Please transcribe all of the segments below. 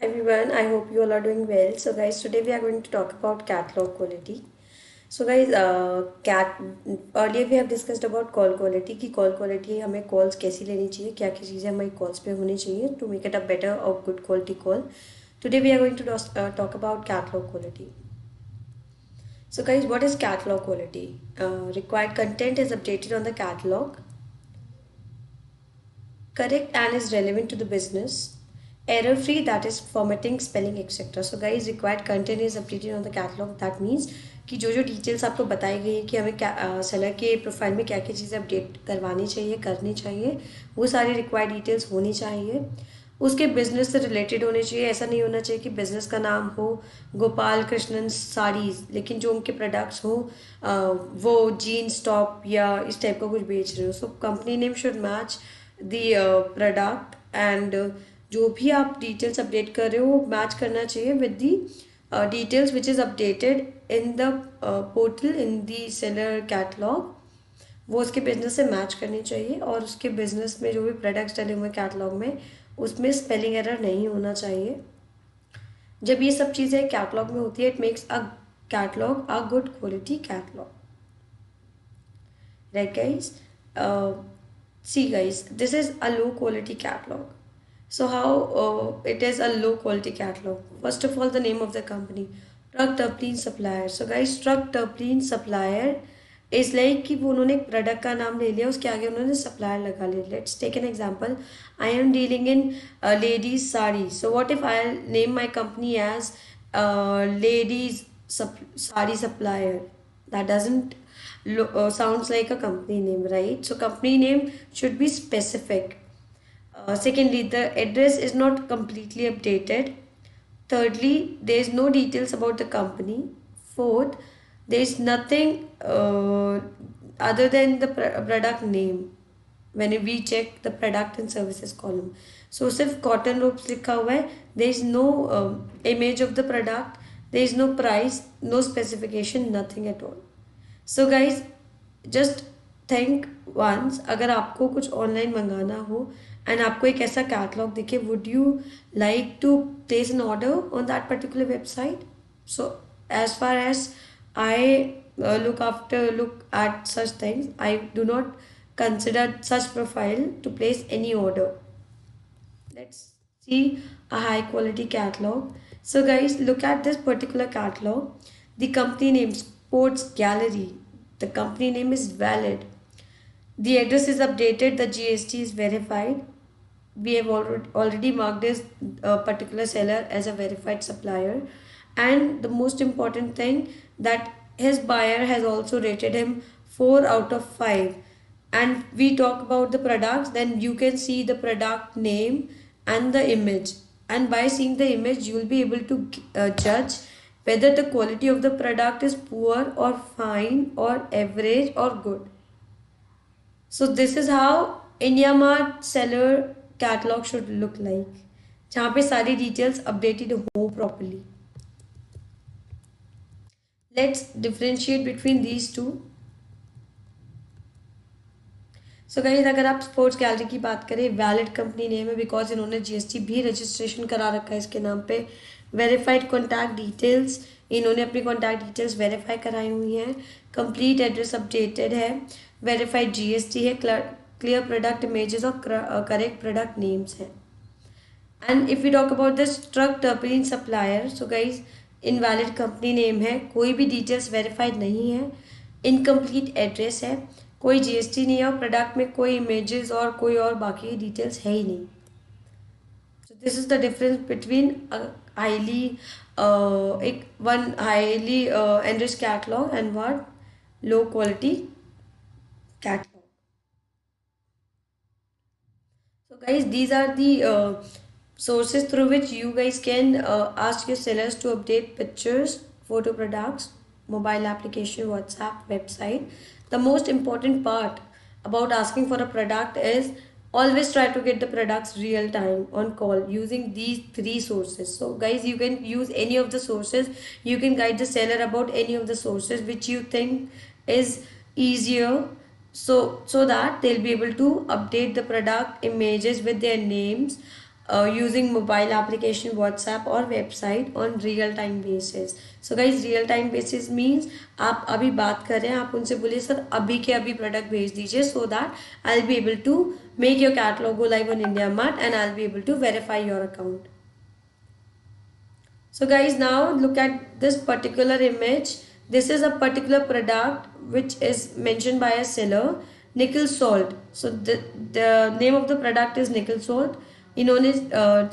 Everyone, I hope you all are doing well. So, guys, today we are going to talk about catalog quality. So, guys, cat earlier we have discussed about call quality कि call quality हमें calls कैसी लेनी चाहिए, क्या क्या चीज़ें हमारी calls पे होनी चाहिए to make it a better or good quality call. Today we are going to talk about catalog quality. So, guys, what is catalog quality? Required content is updated on the catalog, correct and is relevant to the business, error free, that is formatting, spelling, etc. So guys, required content is updated on the catalog. That means कि जो जो details आपको बताई गई है कि हमें seller के प्रोफाइल में क्या क्या चीज़ें अपडेट करवानी चाहिए, करनी चाहिए, वो सारी रिक्वायर्ड डिटेल्स होनी चाहिए. उसके बिजनेस से रिलेटेड होने चाहिए. ऐसा नहीं होना चाहिए कि बिजनेस का नाम हो गोपाल कृष्णन साड़ीज लेकिन जो उनके प्रोडक्ट्स हो वो जीन्स टॉप या इस टाइप का कुछ बेच रहे हो. So company name should match the product and जो भी आप डिटेल्स अपडेट कर रहे हो वो मैच करना चाहिए with the details which is updated in the portal in the seller catalogue. वो उसके बिजनेस से मैच करनी चाहिए और उसके बिजनेस में जो भी प्रोडक्ट्स डले हुए कैटलॉग में उसमें स्पेलिंग एरर नहीं होना चाहिए. जब ये सब चीज़ें कैटलॉग में होती है it makes a catalogue a good quality catalogue. Right guys, see guys, this is a low quality catalog. So how it is a low quality catalog? First of all, the name of the company, Truck Turpline Supplier. So guys, Truck Turpline Supplier is like कि वो उन्होंने एक product का नाम ले लिया, उसके आगे उन्होंने सप्लायर लगा लिया. Let's take an example. I am dealing in ladies sari. So what if I name my company as ladies sari supplier? That doesn't sounds like a company name, right? So company name should be specific. Secondly, the address is not completely updated. Thirdly, there is no details about the company. Fourth, there is nothing other than the product name when we check the product and services column. So सिर्फ cotton ropes लिखा हुआ है. There is no image of the product. There is no price, no specification, nothing at all. So guys, just think once, अगर आपको कुछ online मंगाना हो and आपको एक ऐसा कैटलॉग दिखे, would you like to place an order on that particular website? So as far as I look at such things, I do not consider such profile to place any order. Let's see a high quality catalog. So guys, look at this particular catalog. The company name Sports Gallery. The company name is valid. The address is updated. The GST is verified. We have already marked this particular seller as a verified supplier. And the most important thing, that his buyer has also rated him 4 out of 5. And we talk about the products, then you can see the product name and the image. And by seeing the image, you will be able to judge whether the quality of the product is poor or fine or average or good. So this is how IndiaMart seller catalog should look like, जहाँ पे सारी details updated हो properly. Let's differentiate between these two. So guys, अगर आप sports gallery की बात करें, valid company name है बिकॉज इन्होंने जीएसटी भी रजिस्ट्रेशन करा रखा है इसके नाम पे. वेरीफाइड कॉन्टैक्ट डिटेल्स, इन्होंने अपनी कॉन्टैक्ट डिटेल्स वेरीफाई कराई हुई हैं. कंप्लीट एड्रेस अपडेटेड है. वेरीफाइड जीएसटी है. क्लियर प्रोडक्ट इमेजेस और करेक्ट प्रोडक्ट नेम्स हैं. And if you talk about this truck tarpaulin supplier, so guys invalid company name है, कोई भी डिटेल्स वेरीफाइड नहीं है, इनकम्प्लीट एड्रेस है, कोई जीएसटी नहीं है और प्रोडक्ट में कोई इमेजेस और कोई और बाकी डिटेल्स है ही नहीं. So this is the difference between highly एक one highly enrich catalogue and one low quality catalogue. So guys, these are the sources through which you guys can ask your sellers to update pictures, photo products, mobile application, WhatsApp, website. The most important part about asking for a product is always try to get the products real time on call using these three sources. So guys, you can use any of the sources. You can guide the seller about any of the sources which you think is easier, so that they'll be able to update the product images with their names using mobile application WhatsApp or website on real time basis. So guys, real time basis means आप अभी बात कर रहे हैं, आप उनसे बोलिए sir अभी के अभी प्रोडक्ट भेज दीजिए, so that I'll be able to make your catalog go live on IndiaMart and I'll be able to verify your account. So guys, now look at this particular image. This is a particular product which is mentioned by a seller, nickel salt. So the name of the product is nickel salt. इन्होंने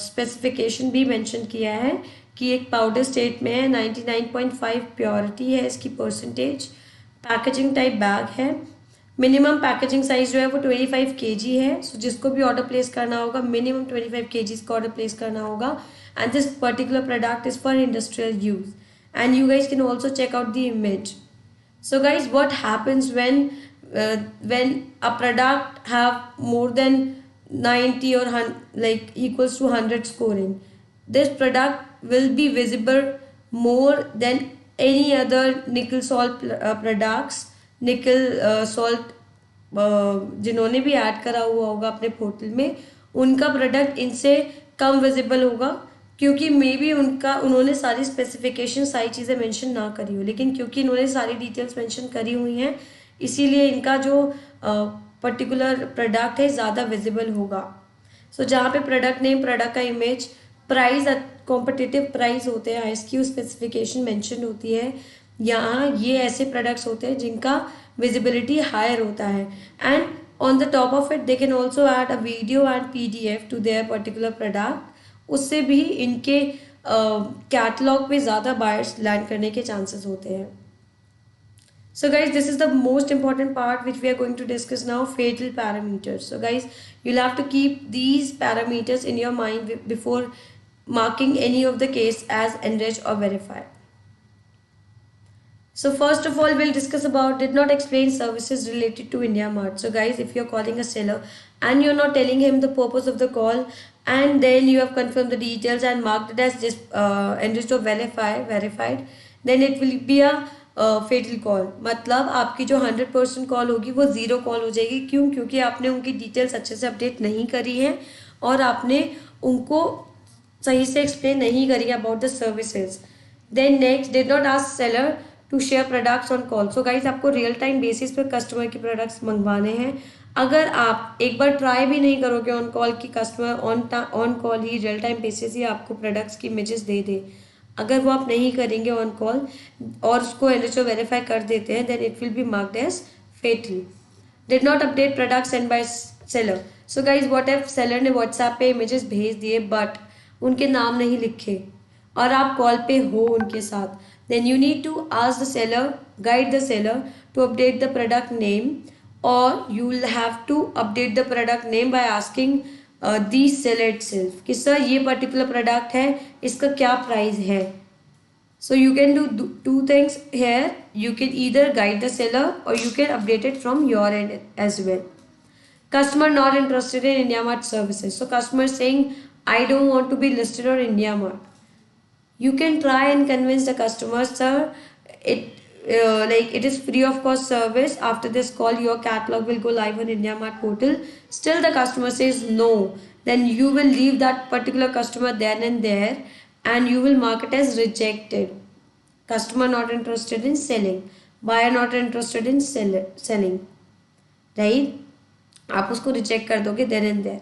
specification भी mention किया है कि एक powder state में है, 99.5 purity है इसकी परसेंटेज, पैकेजिंग टाइप बैग है, मिनिमम पैकेजिंग साइज जो है वो 25 kg है. सो जिसको भी ऑर्डर प्लेस करना होगा मिनिमम 25 kg का ऑर्डर प्लेस करना होगा. And this particular product is for industrial use, and you guys can also check out the image. So guys, what happens when a product have more than 90 or like equals to 100 scoring, this product will be visible more than any other nickel salt products. nickel salt जिन्होंने भी add करा हुआ होगा अपने portal में, उनका product इनसे कम visible होगा, क्योंकि मे बी उन्होंने सारी स्पेसिफिकेशन सारी चीज़ें मेंशन ना करी हो, लेकिन क्योंकि इन्होंने सारी डिटेल्स मेंशन करी हुई हैं इसीलिए इनका जो पर्टिकुलर प्रोडक्ट है ज़्यादा विजिबल होगा. सो जहाँ पे प्रोडक्ट नेम, प्रोडक्ट का इमेज, प्राइस, कॉम्पिटिटिव प्राइस होते हैं, ISQ स्पेसिफिकेशन मेंशन होती है, यहाँ ये ऐसे प्रोडक्ट्स होते हैं जिनका विजिबिलिटी हायर होता है. And on the top of it they can also add a video and PDF to their particular product. उससे भी इनके कैटलॉग पे ज़्यादा बायर्स लैंड करने के चांसेस होते हैं. So guys, this is the most important part which we are going to discuss now, fatal parameters. So guys, you'll have to keep these parameters in your mind before marking any of the case as enriched or verified. So first of all, we'll discuss about did not explain services related to IndiaMart. So guys, if you're calling a seller and you're not telling him the purpose of the call, and then you have confirmed the details and marked it as just enriched or verified, then it will be a fatal call. मतलब आपकी जो 100% call होगी वो zero call हो जाएगी. क्यों? क्योंकि आपने उनकी डिटेल्स अच्छे से अपडेट नहीं करी है और आपने उनको सही से एक्सप्लेन नहीं करी about the services. Then next, did not ask seller to share products on call. So guys, आपको रियल टाइम बेसिस पे कस्टमर के प्रोडक्ट्स मंगवाने हैं. अगर आप एक बार ट्राई भी नहीं करोगे ऑन कॉल की कस्टमर ऑन कॉल ही रियल टाइम बेसिस ही आपको प्रोडक्ट्स की इमेजेस दे दे, अगर वो आप नहीं करेंगे ऑन कॉल और उसको एनरिच वेरीफाई कर देते हैं, then it will be marked as fatal. Did not update product send by seller. So guys, what if seller ने व्हाट्सएप पे इमेजेस भेज दिए बट उनके नाम नहीं लिखे और आप कॉल पे हो उनके साथ, then you need to ask the seller, guide the seller to update the product name, और you will have to update the product name by asking the seller itself कि सर ये पर्टिकुलर प्रोडक्ट है, इसका क्या price है. So you can do two things here. You can either guide the seller or you can update it from your end as well. Customer not interested in IndiaMart services. So customer saying, I don't want to be listed on IndiaMart. You can try and convince the customer, sir, it is free of cost service. After this call, your catalog will go live on IndiaMart portal. Still the customer says no. Then you will leave that particular customer then and there, and you will mark it as rejected. Customer not interested in selling, buyer not interested in selling, right? आप उसको reject कर दोगे then and there.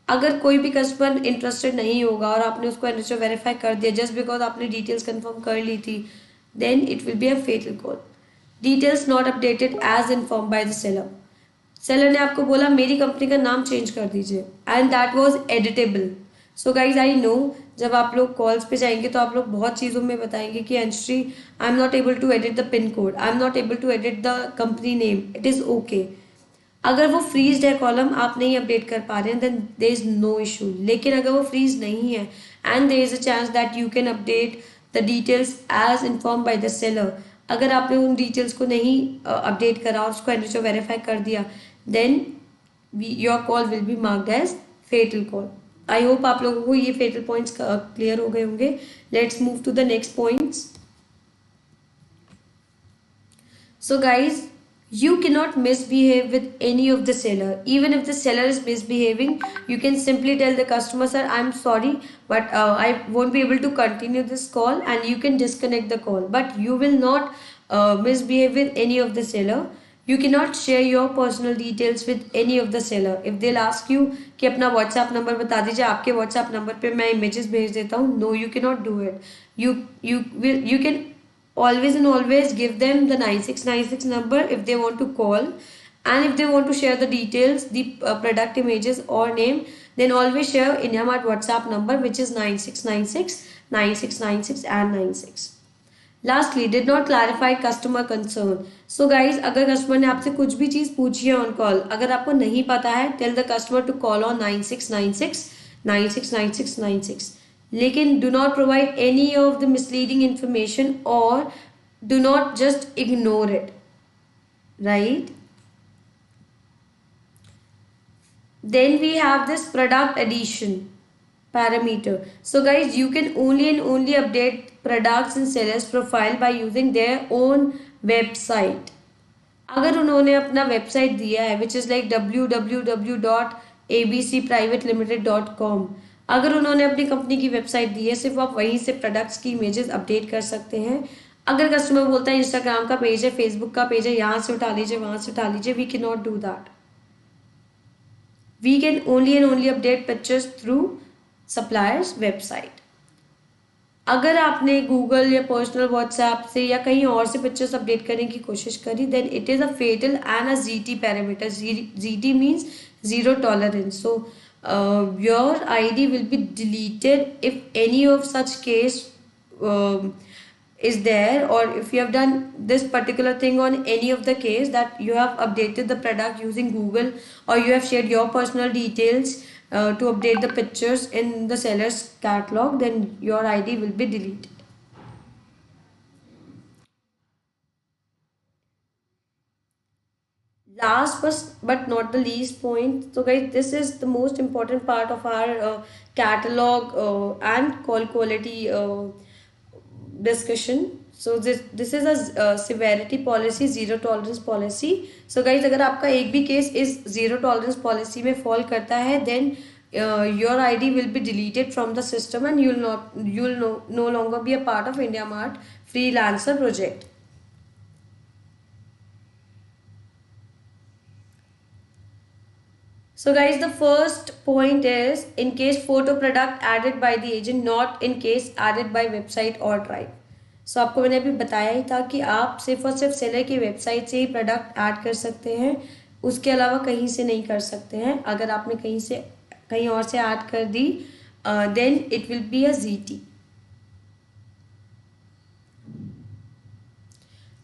अगर कोई भी customer interested नहीं होगा और आपने उसको एनरिच वेरीफाई कर दिया जस्ट बिकॉज आपने डिटेल्स कंफर्म कर ली थी, then it will be a fatal call. Details not updated as inform by the seller. Seller ने आपको बोला मेरी कंपनी का नाम चेंज कर दीजिए and that was editable. So guys, I know जब आप लोग कॉल्स पे जाएंगे तो आप लोग बहुत चीज़ों में बताएंगे कि Anshashree, I am not able to edit the pin code, I am not able to edit the company name. It is okay. अगर वो फ्रीज्ड है कॉलम, आप नहीं अपडेट कर पा रहे हैं, then there is no issue. लेकिन अगर वो फ्रीज नहीं है and there is a chance that you can update the details as inform by the seller, अगर आपने उन डिटेल्स को नहीं अपडेट करा और उसको एनरिच वेरीफाई कर दिया, then your call will be marked as fatal call. I hope आप लोगों को ये फेटल पॉइंट्स क्लियर हो गए होंगे. Let's move to the next points. So guys, You cannot misbehave with any of the seller. Even if the seller is misbehaving, you can simply tell the customer, sir, I'm sorry, but I won't be able to continue this call, and you can disconnect the call. But you will not misbehave with any of the seller. You cannot share your personal details with any of the seller. If they'll ask you कि अपना WhatsApp number बता दीजिए, आपके WhatsApp number पे मैं images भेज देता हूँ, no, you cannot do it. You can always and always give them the 9696 number if they want to call, and if they want to share the details, the product images or name, then always share IndiaMart WhatsApp number, which is 9696 9696 and 96. Lastly, did not clarify customer concern. So guys, अगर customer ने आपसे कुछ भी चीज़ पूछी है on call, अगर आपको नहीं पता है, tell the customer to call on 9696 969696. लेकिन do not provide any of the misleading information, or do not just ignore it, right? Then we have this product addition parameter. So guys, you can only and only update products in sellers profile by using their own website. अगर उन्होंने अपना website दिया है which is like www.abcprivatelimited.com, अगर उन्होंने अपनी company की website दी है, सिर्फ आप वहीं से प्रोडक्ट्स की इमेजेस अपडेट कर सकते हैं. अगर कस्टमर बोलता है इंस्टाग्राम का पेज है, फेसबुक का पेज है, यहाँ से उठा लीजिए, वहाँ से उठा लीजिए, we can not do that. We can only and only update pictures through suppliers website. अगर आपने गूगल या पर्सनल व्हाट्सएप से या कहीं और से पिक्चर्स अपडेट करने की कोशिश करी, then it is a fatal and a GT parameter. GT means zero tolerance. So your ID will be deleted if any of such case is there, or if you have done this particular thing on any of the case that you have updated the product using Google, or you have shared your personal details to update the pictures in the seller's catalog, then your ID will be deleted. Last but not the least point, so guys, this is the most important part of our catalog and call quality discussion. So this is a severity policy, zero tolerance policy. So guys, अगर आपका एक भी case इस zero tolerance policy में fall करता है, then your ID will be deleted from the system, and you'll no longer be a part of IndiaMart freelancer project. So guys, the first point is in case photo product added by the agent, not in case added by website or drive. So आपको मैंने अभी बताया ही था कि आप सिर्फ और सिर्फ सेलर की वेबसाइट से ही प्रोडक्ट ऐड कर सकते हैं, उसके अलावा कहीं से नहीं कर सकते हैं. अगर आपने कहीं और से ऐड कर दी, then it will be a GT.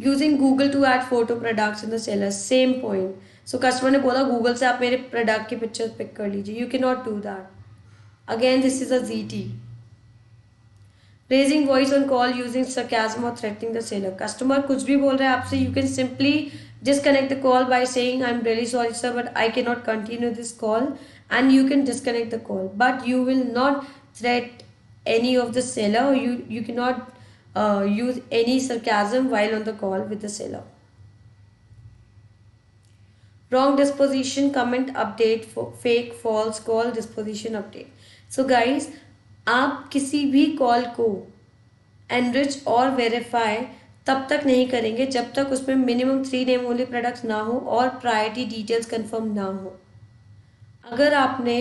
Using Google to add photo products in the seller, same point. So customer ने बोला गूगल से आप मेरे प्रोडक्ट की पिक्चर पिक कर लीजिए, you can not do that. Again this is a GT. Raising voice on call using sarcasm और threatening the seller. Customer कुछ भी बोल रहा है आपसे, you can simply disconnect the call by saying I'm really sorry sir, but I cannot continue this call, and you can disconnect the call, but you will not threat any of the seller, or you cannot use any sarcasm while on the call with the seller. Wrong disposition comment update for fake false call disposition update. So guys, आप किसी भी call को enrich और verify तब तक नहीं करेंगे जब तक उसमें मिनिमम 3 नेम ओनली प्रोडक्ट्स ना हो और प्रायोरिटी डिटेल्स कंफर्म ना हो. अगर आपने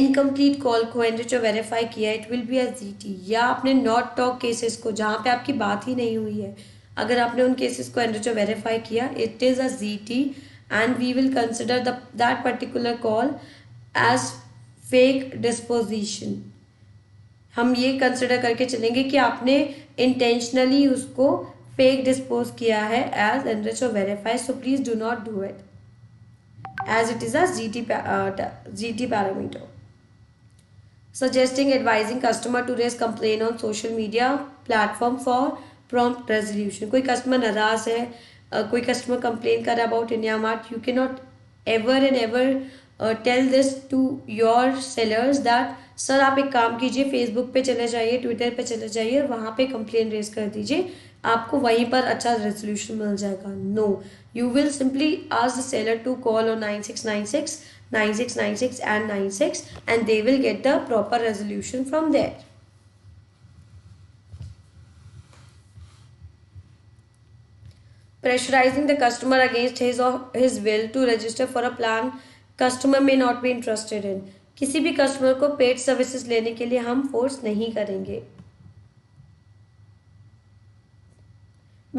इनकम्प्लीट कॉल को एनरिच और वेरीफाई किया, it will be a GT. या आपने नॉट टॉक केसेस को, जहाँ पे आपकी बात ही नहीं हुई है, अगर आपने उन केसेस को एनरिच और वेरीफाई किया, it is a GT, and we will consider that particular call as fake disposition. हम ये कंसिडर करके चलेंगे कि आपने इंटेंशनली उसको फेक डिस्पोज किया है एज एनरिच और verify. So please do not do it as it is a GT parameter. Suggesting advising customer to raise complaint on social media platform for prompt resolution. कोई customer नाराज है, कोई customer complain कर रहा है about IndiaMart, you cannot ever and ever tell this to your sellers that sir आप एक काम कीजिए, फेसबुक पे चले जाइए, ट्विटर पे चले जाइए, वहाँ पे कंप्लेन रेज कर दीजिए. आपको वहीं पर अच्छा रेजोल्यूशन मिल जाएगा. No, you will simply ask the seller to call on 9696 9696 and 96, and they will get the proper resolution from there. Pressurizing the customer against his or his will to register for a plan customer may not be interested in. किसी भी customer को paid services लेने के लिए हम force नहीं करेंगे.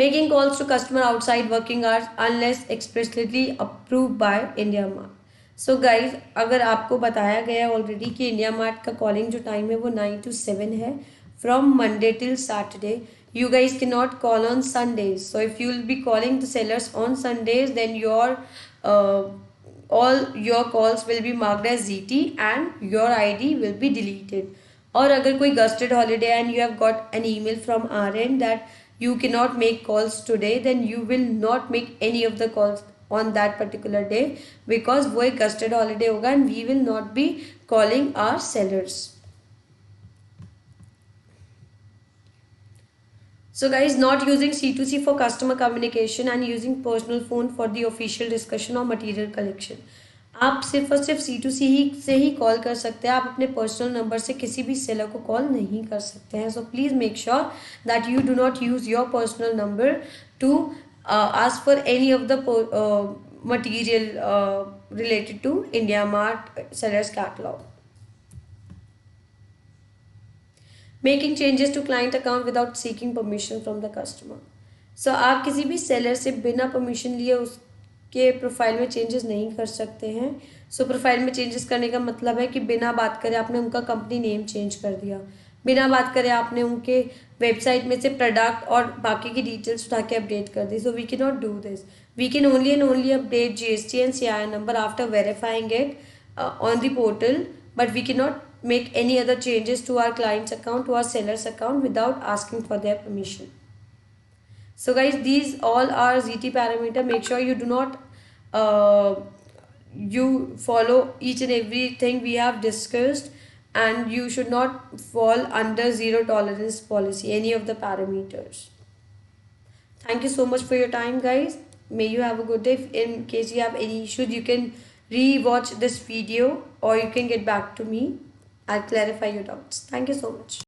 Making calls to customer outside working hours unless expressly approved by India Mart. So guys, अगर आपको बताया गया ऑलरेडी कि इंडिया मार्ट का कॉलिंग जो टाइम है वो 9 to 7 है, from Monday till Saturday. You guys cannot call on Sundays. So if you will be calling the sellers on Sundays, then uh, all your calls will be marked as ZT and your ID will be deleted. और अगर कोई gazetted holiday and you have got an email from our end that you cannot make calls today, then you will not make any of the calls on that particular day, because वो एक gusted holiday होगा and we will not be calling our sellers. So guys, not using C2C for customer communication and using personal phone for the official discussion or material collection. आप सिर्फ और सिर्फ C2C से ही call कर सकते हैं. आप अपने पर्सनल नंबर से किसी भी सेलर को कॉल नहीं कर सकते हैं. So please make sure that you do not use your personal number to ask for any of the material related to India Mart sellers catalogue. Making changes to client account without seeking permission from the customer. So आप किसी भी seller से बिना permission लिए उसके profile में changes नहीं कर सकते हैं. सो प्रोफाइल में चेंजेस करने का मतलब है कि बिना बात करे आपने उनका कंपनी नेम चेंज कर दिया, बिना बात करे आपने उनके वेबसाइट में से प्रोडक्ट और बाकी की डिटेल्स उठा के अपडेट कर दी. So we can not do this. We can only and only update GST and CIN number after verifying it on the portal, but we cannot make any other changes to our client's account, to our seller's account without asking for their permission. So guys, these all are ZT parameter. Make sure you do not you follow each and everything we have discussed, and you should not fall under zero tolerance policy, any of the parameters. Thank you so much for your time, guys. May you have a good day. In case you have any issues, you can re-watch this video or you can get back to me. I'll clarify your doubts. Thank you so much.